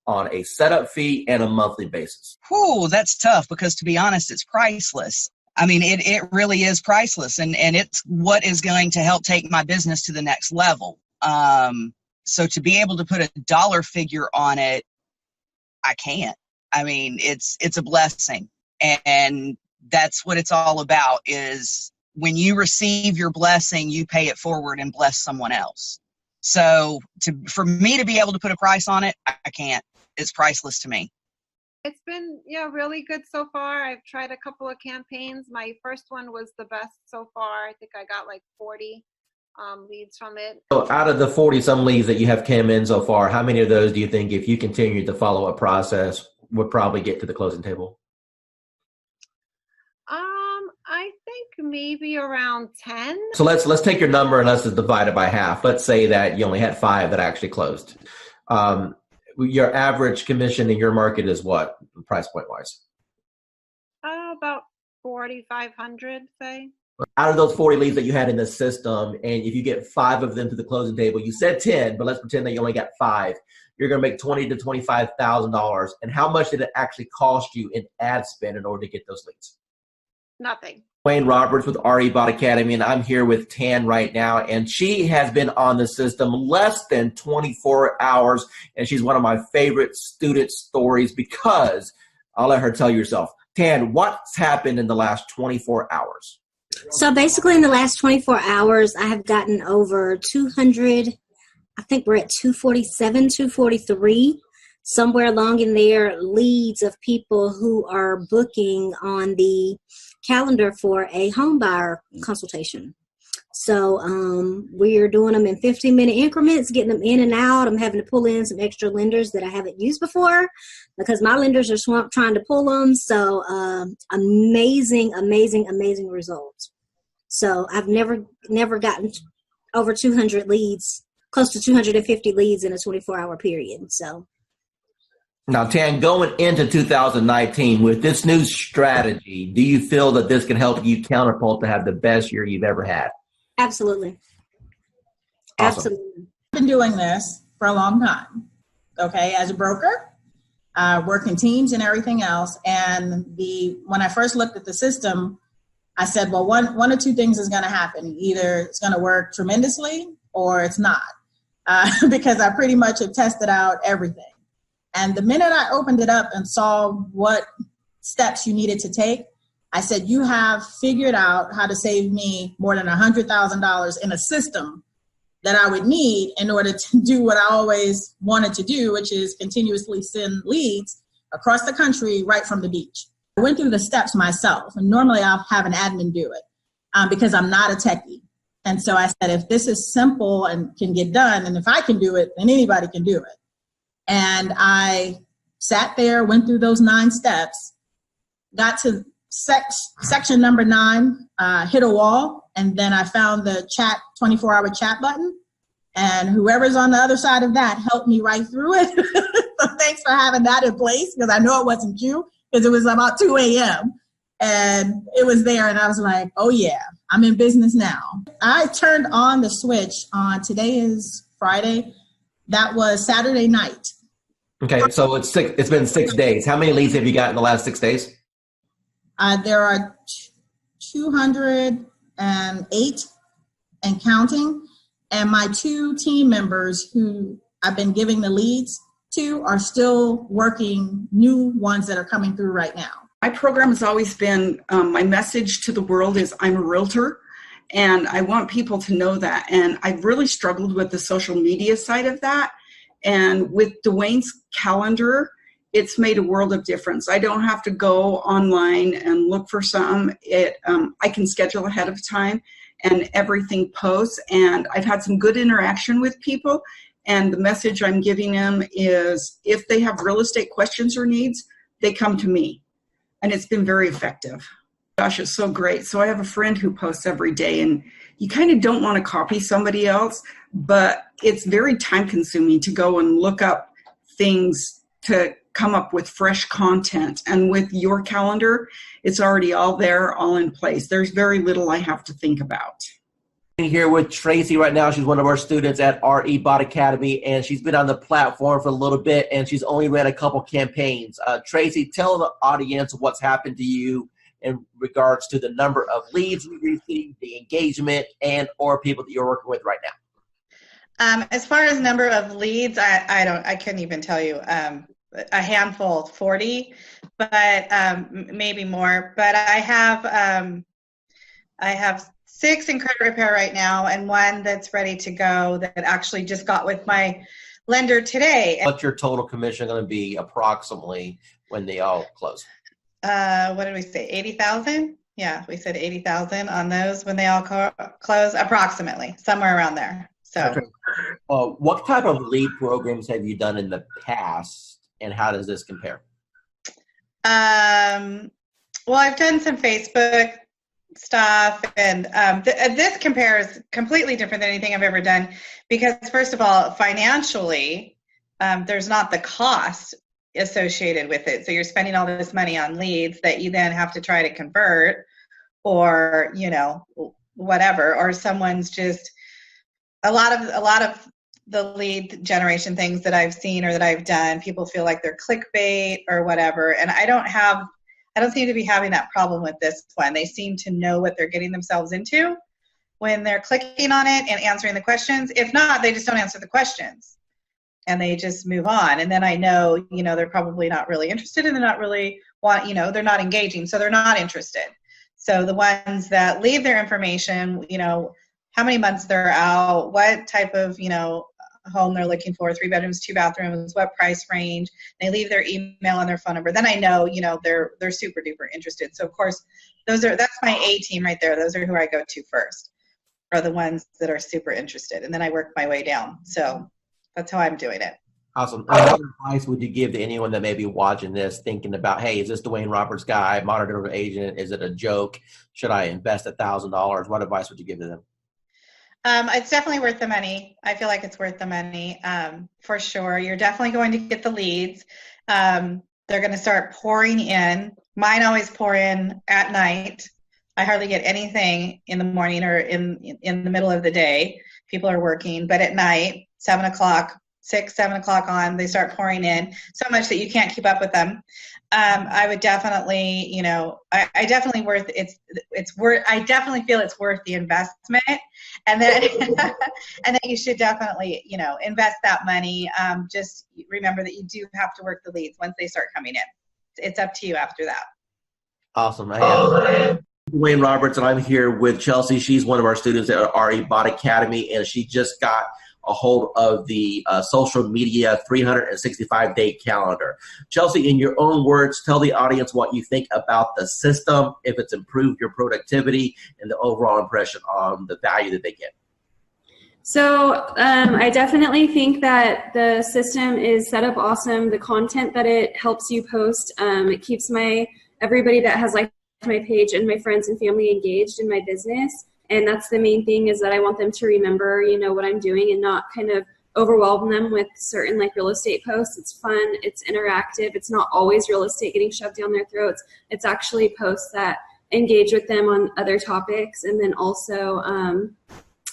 on a setup fee and a monthly basis? Whew, that's tough because, to be honest, it's priceless. I mean, it really is priceless, and it's what is going to help take my business to the next level. So to be able to put a dollar figure on it, I can't. I mean, it's a blessing, and that's what it's all about, is when you receive your blessing, you pay it forward and bless someone else. So for me to be able to put a price on it, I can't. It's priceless to me. It's been, really good so far. I've tried a couple of campaigns. My first one was the best so far. I think I got like 40 leads from it. So out of the 40-some leads that you have came in so far, how many of those do you think, if you continue the follow-up process, would probably get to the closing table? I think maybe around 10. So let's take your number and let's just divide it by half. Let's say that you only had 5 that actually closed. Your average commission in your market is what, price point wise? About 4,500, say. Out of those 40 leads that you had in the system, and if you get 5 of them to the closing table, you said 10, but let's pretend that you only got 5. You're going to make $20,000 to $25,000. And how much did it actually cost you in ad spend in order to get those leads? Nothing. Wayne Roberts with RE Bot Academy, and I'm here with Tan right now, and she has been on the system less than 24 hours, and she's one of my favorite student stories because I'll let her tell you herself. Tan, what's happened in the last 24 hours? So basically in the last 24 hours, I have gotten over 200, I think we're at 247, 243, somewhere along in there, leads of people who are booking on the calendar for a home buyer consultation. So we are doing them in 15-minute increments, getting them in and out. I'm having to pull in some extra lenders that I haven't used before because my lenders are swamped trying to pull them. So amazing results. So I've never gotten over 200 leads, close to 250 leads in a 24-hour period. So. Now, Tan, going into 2019 with this new strategy, do you feel that this can help you counterpult to have the best year you've ever had? Absolutely. Awesome. Absolutely. I've been doing this for a long time, okay, as a broker, working teams and everything else. And when I first looked at the system, I said, well, one or two things is going to happen. Either it's going to work tremendously or it's not, because I pretty much have tested out everything. And the minute I opened it up and saw what steps you needed to take, I said, you have figured out how to save me more than $100,000 in a system that I would need in order to do what I always wanted to do, which is continuously send leads across the country right from the beach. I went through the steps myself, and normally I'll have an admin do it because I'm not a techie. And so I said, if this is simple and can get done, and if I can do it, then anybody can do it. And I sat there, went through those 9 steps, got to section number 9, hit a wall, and then I found the 24-hour chat button. And whoever's on the other side of that helped me right through it. So thanks for having that in place, because I know it wasn't you, because it was about 2 a.m. And it was there, and I was like, oh yeah, I'm in business now. I turned on the switch on, today is Friday, that was Saturday night. Okay, so it's been 6 days. How many leads have you got in the last 6 days? There are 208 and counting. And my 2 team members who I've been giving the leads to are still working new ones that are coming through right now. My program has always been, my message to the world is I'm a realtor, and I want people to know that. And I've really struggled with the social media side of that. And with Dwayne's calendar, it's made a world of difference. I don't have to go online and look for something. I can schedule ahead of time, and everything posts. And I've had some good interaction with people. And the message I'm giving them is if they have real estate questions or needs, they come to me. And it's been very effective. Gosh, it's so great. So I have a friend who posts every day, and you kind of don't want to copy somebody else, but it's very time consuming to go and look up things to come up with fresh content. And with your calendar, it's already all there, all in place. There's very little I have to think about. Here with Tracy right now. She's one of our students at RE Bot Academy, and she's been on the platform for a little bit, and she's only ran a couple campaigns. Tracy, tell the audience what's happened to you in regards to the number of leads you received, the engagement, and or people that you're working with right now. As far as number of leads, I couldn't even tell you. A handful, 40, but maybe more. But I have 6 in credit repair right now, and 1 that's ready to go that actually just got with my lender today. What's your total commission going to be approximately when they all close? What did we say? 80,000? Yeah, we said 80,000 on those when they all close, approximately somewhere around there. So, okay. What type of lead programs have you done in the past, and how does this compare? Well, I've done some Facebook stuff, and this compares completely different than anything I've ever done, because first of all, financially, there's not the cost associated with it. So you're spending all this money on leads that you then have to try to convert, or whatever, or someone's just a lot of the lead generation things that I've seen or that I've done, people feel like they're clickbait or whatever, and I don't seem to be having that problem with this one. They seem to know what they're getting themselves into when they're clicking on it and answering the questions. If not, they just don't answer the questions and they just move on. And then I know, they're probably not really interested, and they're not really they're not engaging, so they're not interested. So the ones that leave their information, how many months they're out, what type of, home they're looking for, 3 bedrooms, 2 bathrooms, what price range, they leave their email and their phone number, then I know, they're super duper interested. So of course, that's my A team right there. Those are who I go to first, are the ones that are super interested. And then I work my way down. So that's how I'm doing it. Awesome. What advice would you give to anyone that may be watching this thinking about, hey, is this Dwayne Roberts guy, modern agent? Is it a joke? Should I invest $1,000? What advice would you give to them? It's definitely worth the money. I feel like it's worth the money, for sure. You're definitely going to get the leads. They're going to start pouring in. Mine always pour in at night. I hardly get anything in the morning or in the middle of the day. People are working, but at night, 7 o'clock on, they start pouring in so much that you can't keep up with them. I would definitely, I definitely I definitely feel it's worth the investment, and then and then you should definitely, invest that money. Just remember that you do have to work the leads once they start coming in. It's up to you after that. Awesome. I am Dwayne Roberts, and I'm here with Chelsea. She's one of our students at RE Bot Academy, and she just got a hold of the social media 365-day calendar. Chelsea, in your own words, tell the audience what you think about the system, if it's improved your productivity, and the overall impression on the value that they get. So I definitely think that the system is set up awesome. The content that it helps you post, it keeps everybody that has liked my page and my friends and family engaged in my business. And that's the main thing, is that I want them to remember, what I'm doing and not kind of overwhelm them with certain real estate posts. It's fun, it's interactive, it's not always real estate getting shoved down their throats. It's actually posts that engage with them on other topics. And then also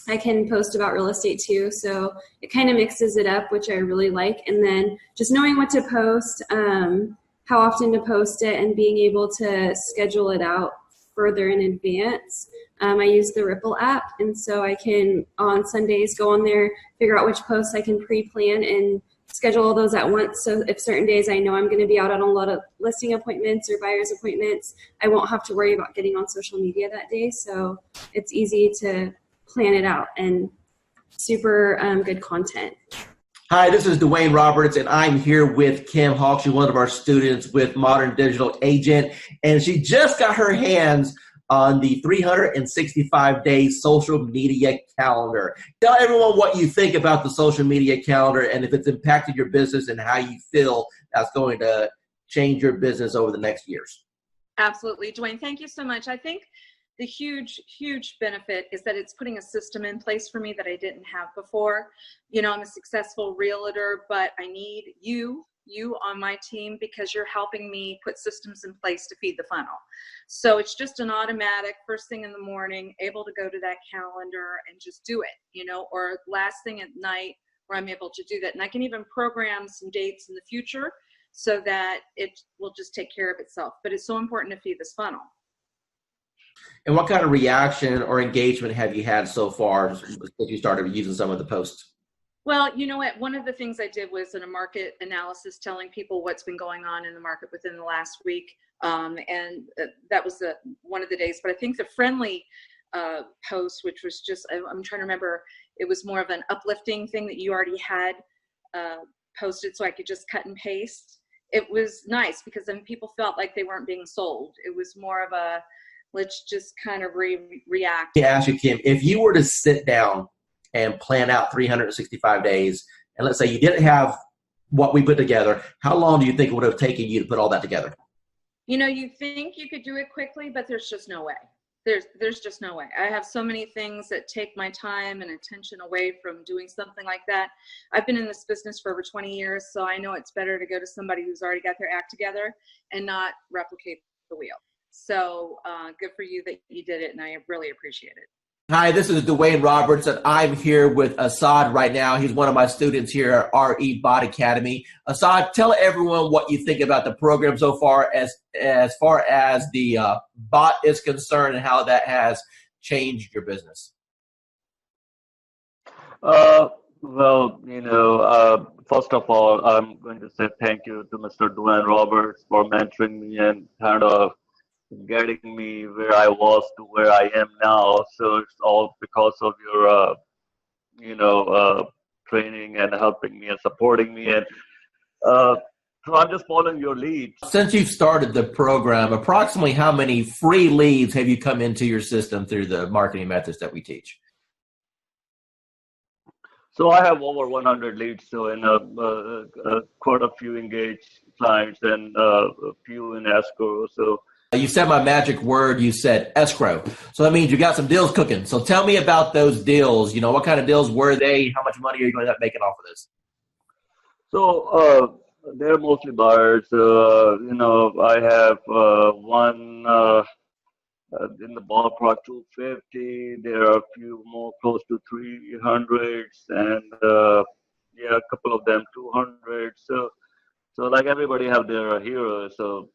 I can post about real estate too. So it kind of mixes it up, which I really like. And then just knowing what to post, how often to post it, and being able to schedule it out further in advance. I use the Ripple app, and so I can, on Sundays, go on there, figure out which posts I can pre-plan and schedule all those at once. So if certain days I know I'm going to be out on a lot of listing appointments or buyer's appointments, I won't have to worry about getting on social media that day. So it's easy to plan it out, and super good content. Hi, this is Dwayne Roberts, and I'm here with Kim Hawk. She's one of our students with Modern Digital Agent, and she just got her hands on the 365-day social media calendar. Tell everyone what you think about the social media calendar and if it's impacted your business and how you feel that's going to change your business over the next years. Absolutely. Dwayne, thank you so much. I think the huge benefit is that it's putting a system in place for me that I didn't have before. I'm a successful realtor, but I need you on my team, because you're helping me put systems in place to feed the funnel. So it's just an automatic first thing in the morning, able to go to that calendar and just do it, or last thing at night where I'm able to do that. And I can even program some dates in the future so that it will just take care of itself. But it's so important to feed this funnel. And what kind of reaction or engagement have you had so far since you started using some of the posts? Well, you know what? One of the things I did was in a market analysis, telling people what's been going on in the market within the last week. And that was one of the days. But I think the friendly post, which was just, I'm trying to remember, it was more of an uplifting thing that you already had posted, so I could just cut and paste. It was nice because then people felt like they weren't being sold. It was more of a, let's just kind of react. To ask you, Kim, if you were to sit down and plan out 365 days, and let's say you didn't have what we put together, how long do you think it would have taken you to put all that together? You think you could do it quickly, but there's just no way. There's just no way. I have so many things that take my time and attention away from doing something like that. I've been in this business for over 20 years, so I know it's better to go to somebody who's already got their act together and not replicate the wheel. So good for you that you did it, and I really appreciate it. Hi, this is Dwayne Roberts, and I'm here with Assad right now. He's one of my students here at RE Bot Academy. Assad, tell everyone what you think about the program so far as the bot is concerned and how that has changed your business. Well, first of all, I'm going to say thank you to Mr. Dwayne Roberts for mentoring me and kind of getting me where I was to where I am now. So it's all because of your, training and helping me and supporting me. And so I'm just following your lead. Since you've started the program, approximately how many free leads have you come into your system through the marketing methods that we teach? So I have over 100 leads, so in quite a few engaged clients and a few in escrow. So you said my magic word, you said escrow. So that means you got some deals cooking. So tell me about those deals. What kind of deals were they? How much money are you going to end up making off of this? So they're mostly buyers. I have one in the ballpark 250. There are a few more close to 300s, and a couple of them 200. So like everybody have their heroes. So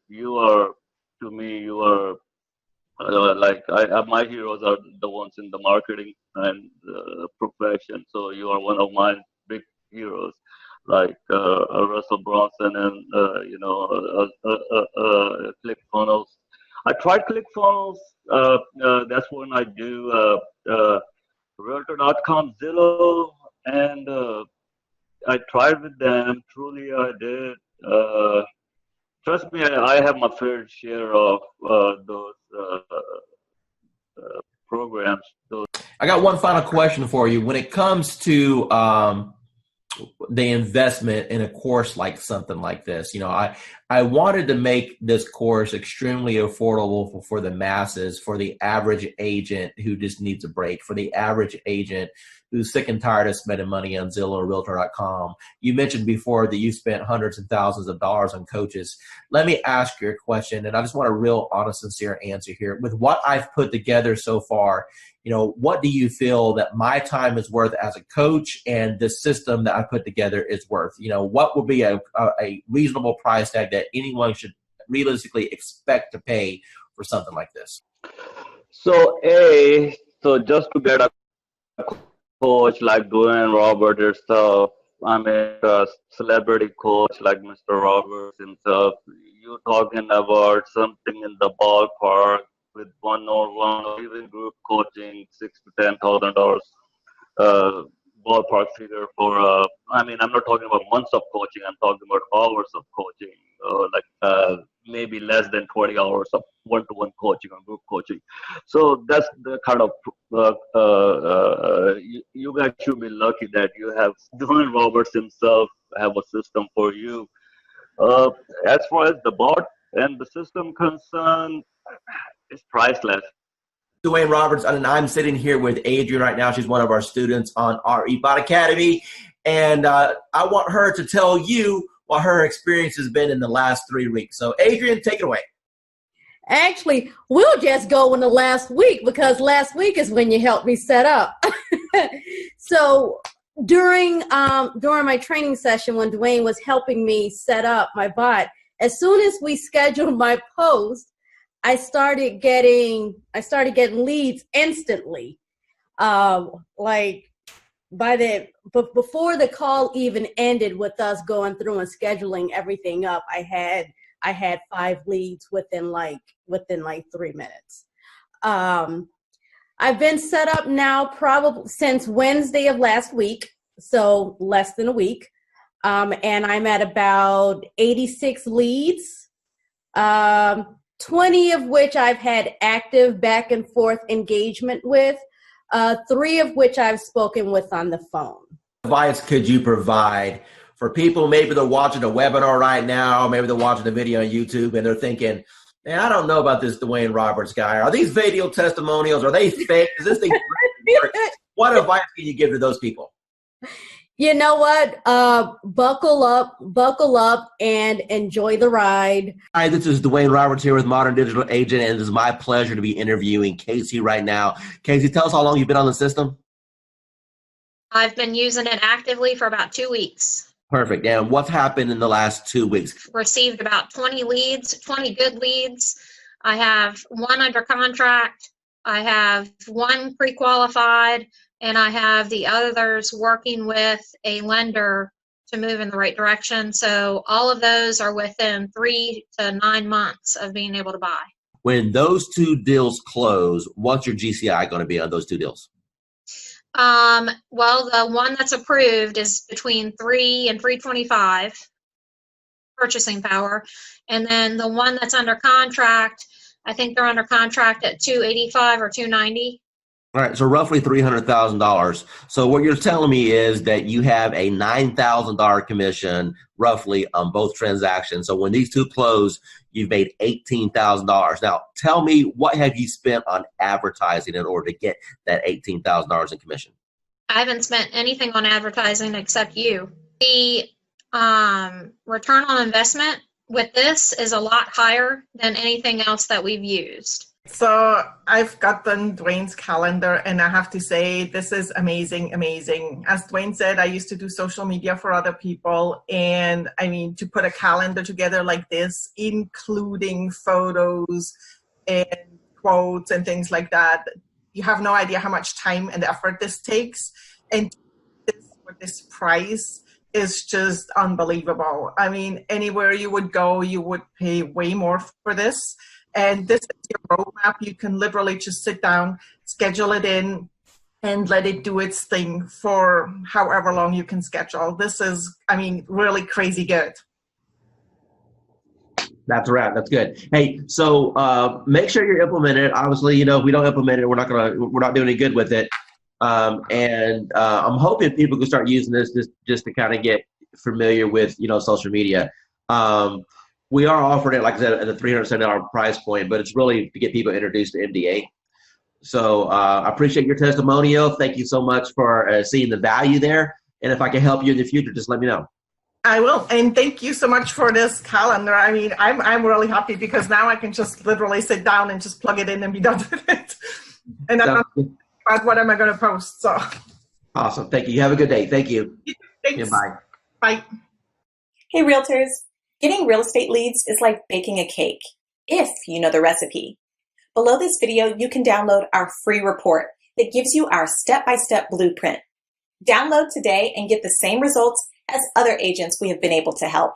to me, you are my heroes are the ones in the marketing and profession. So you are one of my big heroes, like Russell Brunson and ClickFunnels. I tried ClickFunnels. That's when I do Realtor.com, Zillow, and I tried with them. Truly, I did. Trust me, I have my fair share of those programs. Those. I got one final question for you. When it comes to the investment in a course like something like this, I wanted to make this course extremely affordable for the masses, for the average agent who just needs a break, for the average agent who's sick and tired of spending money on Zillow or Realtor.com. You mentioned before that you spent hundreds and thousands of dollars on coaches. Let me ask you a question, and I just want a real honest, sincere answer here. With what I've put together so far, what do you feel that my time is worth as a coach and the system that I put together is worth? What would be a reasonable price tag that anyone should realistically expect to pay for something like this? So just to get a coach like Dwayne Roberts himself, I mean, a celebrity coach like Mr. Roberts himself, you're talking about something in the ballpark with one-on-one or even group coaching, $6,000 to $10,000 ballpark figure for. I'm not talking about months of coaching. I'm talking about hours of coaching, maybe less than 20 hours of one-to-one coaching or group coaching. So that's the kind of you guys should be lucky that you have Dwayne Roberts himself have a system for you. As far as the bot and the system concerned, it's priceless. Dwayne Roberts, and I'm sitting here with Adrienne right now. She's one of our students on our eBot Academy, and I want her to tell you what her experience has been in the last 3 weeks. So, Adrienne, take it away. Actually, we'll just go in the last week because last week is when you helped me set up. So during my training session when Dwayne was helping me set up my bot, as soon as we scheduled my post, I started getting leads instantly. Before the call even ended with us going through and scheduling everything up, I had 5 leads within 3 minutes. I've been set up now probably since Wednesday of last week, so less than a week. And I'm at about 86 leads, 20 of which I've had active back and forth engagement with, 3 of which I've spoken with on the phone. What advice could you provide for people? Maybe they're watching a webinar right now, maybe they're watching a video on YouTube and they're thinking, man, I don't know about this Dwayne Roberts guy. Are these video testimonials? Are they fake? Is this thing work? What advice can you give to those people? You know what? Buckle up and enjoy the ride. Hi, this is Dwayne Roberts here with Modern Digital Agent, and it is my pleasure to be interviewing Casey right now. Casey, tell us how long you've been on the system. I've been using it actively for about 2 weeks. Perfect. And what's happened in the last 2 weeks? Received about 20 leads, 20 good leads. I have 1 under contract. I have 1 pre-qualified, and I have the others working with a lender to move in the right direction. So all of those are within 3 to 9 months of being able to buy. When those 2 deals close, what's your GCI going to be on those 2 deals? Well, the one that's approved is between 3 and 325 purchasing power. And then the one that's under contract, I think they're under contract at 285 or 290. All right, so roughly $300,000. So what you're telling me is that you have a $9,000 commission roughly on both transactions. So when these 2 close, you've made $18,000. Now, tell me, what have you spent on advertising in order to get that $18,000 in commission? I haven't spent anything on advertising except you. The return on investment with this is a lot higher than anything else that we've used. So I've gotten Dwayne's calendar, and I have to say this is amazing. As Dwayne said, I used to do social media for other people, and I mean, to put a calendar together like this, including photos and quotes and things like that, you have no idea how much time and effort this takes. And this price is just unbelievable. I mean, anywhere you would go, you would pay way more for this. And this is your roadmap. You can literally just sit down, schedule it in, and let it do its thing for however long you can schedule. This is, I mean, really crazy good. That's right. That's good. Hey, so make sure you're implementing it. Obviously, you know, if we don't implement it, we're not doing any good with it. And I'm hoping people can start using this just to kind of get familiar with, you know, social media. We are offering it, like I said, at a $370 price point, but it's really to get people introduced to MDA. So I appreciate your testimonial. Thank you so much for seeing the value there. And if I can help you in the future, just let me know. I will, and thank you so much for this calendar. I mean, I'm really happy because now I can just literally sit down and just plug it in and be done with it. And I don't know about what am I going to post. So awesome. Thank you. You have a good day. Thank you. Thanks. Yeah, bye. Bye. Hey, realtors. Getting real estate leads is like baking a cake, if you know the recipe. Below this video, you can download our free report that gives you our step-by-step blueprint. Download today and get the same results as other agents we have been able to help.